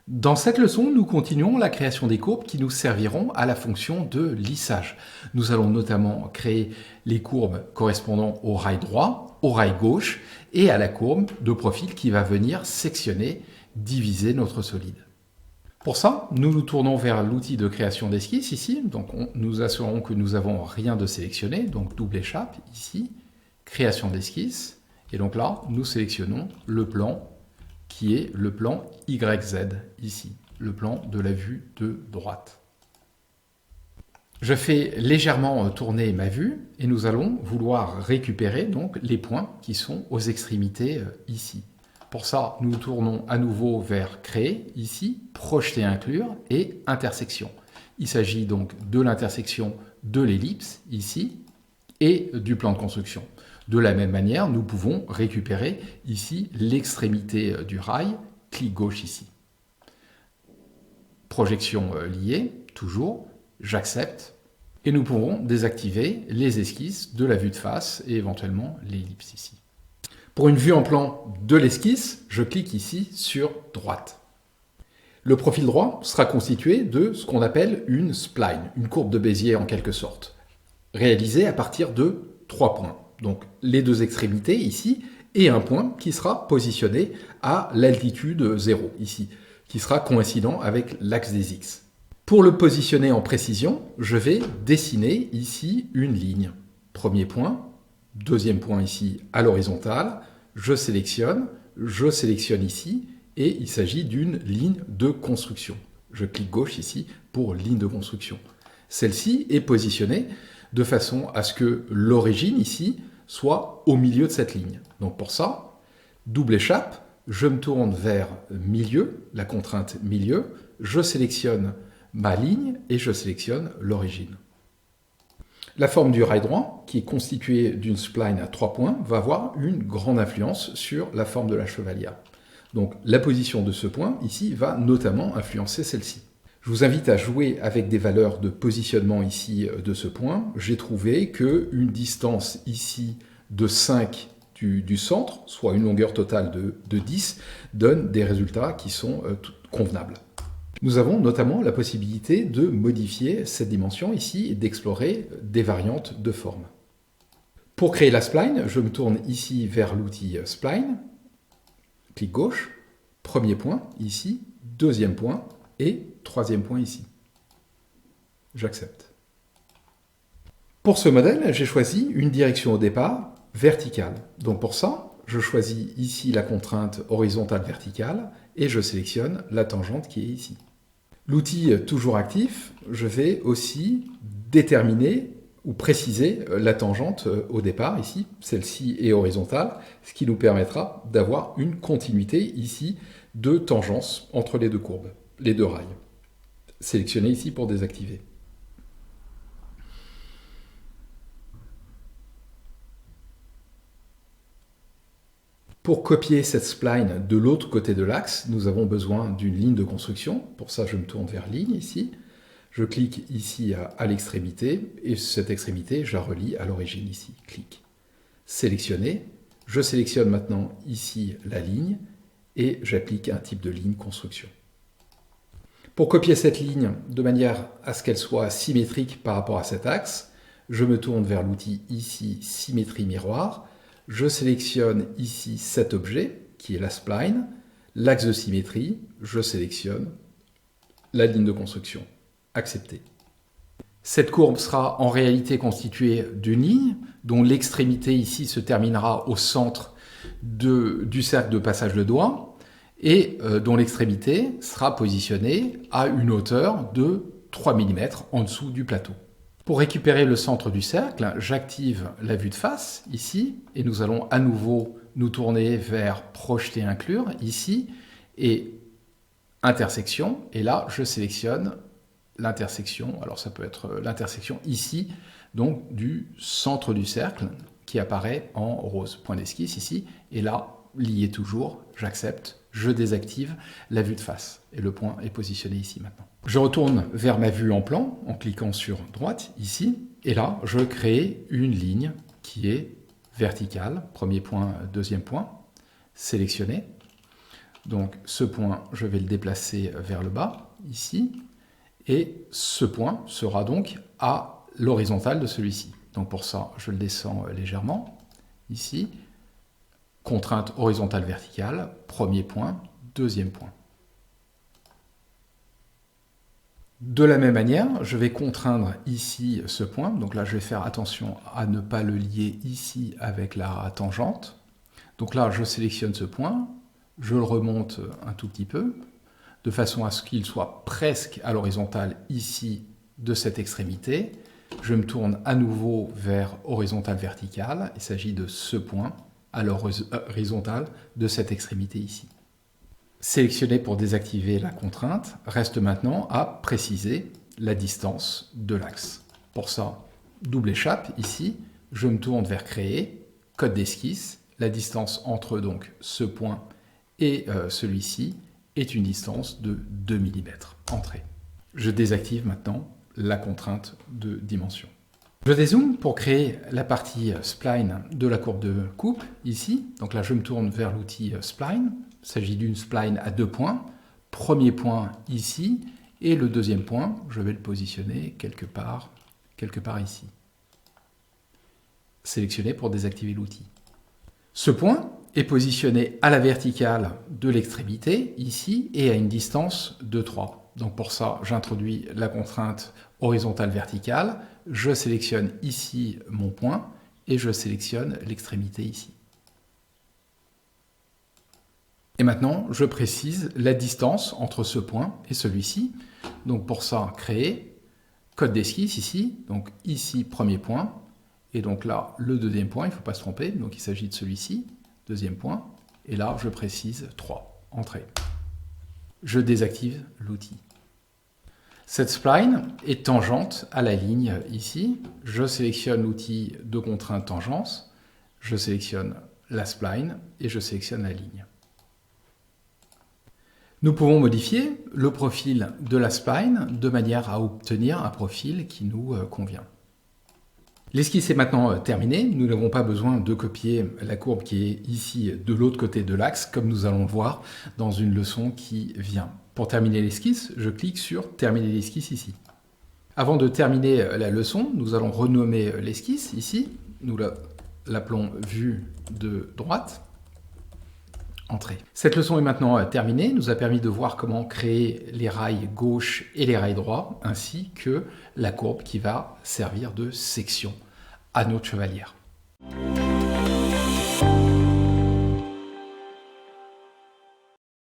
Dans cette leçon, nous continuons la création des courbes qui nous serviront à la fonction de lissage. Nous allons notamment créer les courbes correspondant au rail droit, au rail gauche et à la courbe de profil qui va venir sectionner, diviser notre solide. Pour ça, nous nous tournons vers l'outil de création d'esquisse ici. Donc nous assurons que nous n'avons rien de sélectionné, donc double échappe ici, création d'esquisse. Et donc là, nous sélectionnons le plan qui est le plan YZ ici, le plan de la vue de droite. Je fais légèrement tourner ma vue et nous allons vouloir récupérer donc les points qui sont aux extrémités ici. Pour ça, nous tournons à nouveau vers Créer, ici, Projeter, Inclure et Intersection. Il s'agit donc de l'intersection de l'ellipse, ici, et du plan de construction. De la même manière, nous pouvons récupérer ici l'extrémité du rail, clic gauche ici. Projection liée, toujours, j'accepte, et nous pourrons désactiver les esquisses de la vue de face et éventuellement l'ellipse ici. Pour une vue en plan de l'esquisse, je clique ici sur droite. Le profil droit sera constitué de ce qu'on appelle une spline, une courbe de Bézier en quelque sorte, réalisée à partir de 3 points. Donc les deux extrémités ici et un point qui sera positionné à l'altitude 0 ici, qui sera coïncident avec l'axe des X. Pour le positionner en précision, je vais dessiner ici une ligne. Premier point. Deuxième point ici à l'horizontale, je sélectionne ici et il s'agit d'une ligne de construction. Je clique gauche ici pour ligne de construction. Celle-ci est positionnée de façon à ce que l'origine ici soit au milieu de cette ligne. Donc pour ça, double échappe, je me tourne vers milieu, la contrainte milieu, je sélectionne ma ligne et je sélectionne l'origine. La forme du rail droit, qui est constituée d'une spline à 3 points, va avoir une grande influence sur la forme de la chevalière. Donc la position de ce point, ici, va notamment influencer celle-ci. Je vous invite à jouer avec des valeurs de positionnement ici de ce point. J'ai trouvé qu'une distance ici de 5 du centre, soit une longueur totale de 10, donne des résultats qui sont convenables. Nous avons notamment la possibilité de modifier cette dimension ici et d'explorer des variantes de forme. Pour créer la spline, je me tourne ici vers l'outil Spline, clic gauche, premier point ici, deuxième point et troisième point ici. J'accepte. Pour ce modèle, j'ai choisi une direction au départ verticale. Donc pour ça, je choisis ici la contrainte horizontale verticale et je sélectionne la tangente qui est ici. L'outil toujours actif, je vais aussi déterminer ou préciser la tangente au départ ici, celle-ci est horizontale, ce qui nous permettra d'avoir une continuité ici de tangence entre les deux courbes, les deux rails. Sélectionnez ici pour désactiver. Pour copier cette spline de l'autre côté de l'axe, nous avons besoin d'une ligne de construction. Pour ça, je me tourne vers ligne ici. Je clique ici à l'extrémité et cette extrémité, je la relie à l'origine ici. Clic. Sélectionner. Je sélectionne maintenant ici la ligne et j'applique un type de ligne construction. Pour copier cette ligne de manière à ce qu'elle soit symétrique par rapport à cet axe, je me tourne vers l'outil ici symétrie miroir. Je sélectionne ici cet objet, qui est la spline, l'axe de symétrie, je sélectionne la ligne de construction. Accepter. Cette courbe sera en réalité constituée d'une ligne, dont l'extrémité ici se terminera au centre du cercle de passage de doigt, et dont l'extrémité sera positionnée à une hauteur de 3 mm en dessous du plateau. Pour récupérer le centre du cercle, j'active la vue de face, ici, et nous allons à nouveau nous tourner vers Projeter, Inclure, ici, et Intersection, et là, je sélectionne l'intersection, alors ça peut être l'intersection ici, donc du centre du cercle, qui apparaît en rose, point d'esquisse ici, et là, lié toujours, j'accepte, je désactive la vue de face, et le point est positionné ici maintenant. Je retourne vers ma vue en plan en cliquant sur droite ici et là je crée une ligne qui est verticale, premier point, deuxième point, sélectionné. Donc ce point, je vais le déplacer vers le bas, ici, et ce point sera donc à l'horizontale de celui-ci. Donc pour ça, je le descends légèrement, ici, contrainte horizontale verticale, premier point, deuxième point. De la même manière, je vais contraindre ici ce point, donc là je vais faire attention à ne pas le lier ici avec la tangente. Donc là je sélectionne ce point, je le remonte un tout petit peu, de façon à ce qu'il soit presque à l'horizontale ici de cette extrémité. Je me tourne à nouveau vers horizontale verticale, il s'agit de ce point à l'horizontale de cette extrémité ici. Sélectionner pour désactiver la contrainte, reste maintenant à préciser la distance de l'axe. Pour ça, double échappe ici, je me tourne vers créer, code d'esquisse, la distance entre donc ce point et celui-ci est une distance de 2 mm. Entrée. Je désactive maintenant la contrainte de dimension. Je dézoome pour créer la partie spline de la courbe de coupe ici. Donc là, je me tourne vers l'outil spline. Il s'agit d'une spline à 2 points. Premier point ici, et le deuxième point, je vais le positionner quelque part ici. Sélectionner pour désactiver l'outil. Ce point est positionné à la verticale de l'extrémité, ici, et à une distance de 3. Donc pour ça, j'introduis la contrainte horizontale verticale, je sélectionne ici mon point, et je sélectionne l'extrémité ici. Et maintenant, je précise la distance entre ce point et celui-ci. Donc pour ça, créer, code d'esquisse ici, donc ici, premier point, et donc là, le deuxième point, il ne faut pas se tromper, donc il s'agit de celui-ci, deuxième point, et là, je précise 3, entrée. Je désactive l'outil. Cette spline est tangente à la ligne ici, je sélectionne l'outil de contrainte tangence, je sélectionne la spline et je sélectionne la ligne. Nous pouvons modifier le profil de la spline de manière à obtenir un profil qui nous convient. L'esquisse est maintenant terminée, nous n'avons pas besoin de copier la courbe qui est ici de l'autre côté de l'axe, comme nous allons le voir dans une leçon qui vient. Pour terminer l'esquisse, je clique sur « Terminer l'esquisse » ici. Avant de terminer la leçon, nous allons renommer l'esquisse ici, nous l'appelons « Vue de droite ». Entrée. Cette leçon est maintenant terminée, nous a permis de voir comment créer les rails gauche et les rails droits, ainsi que la courbe qui va servir de section à notre chevalière.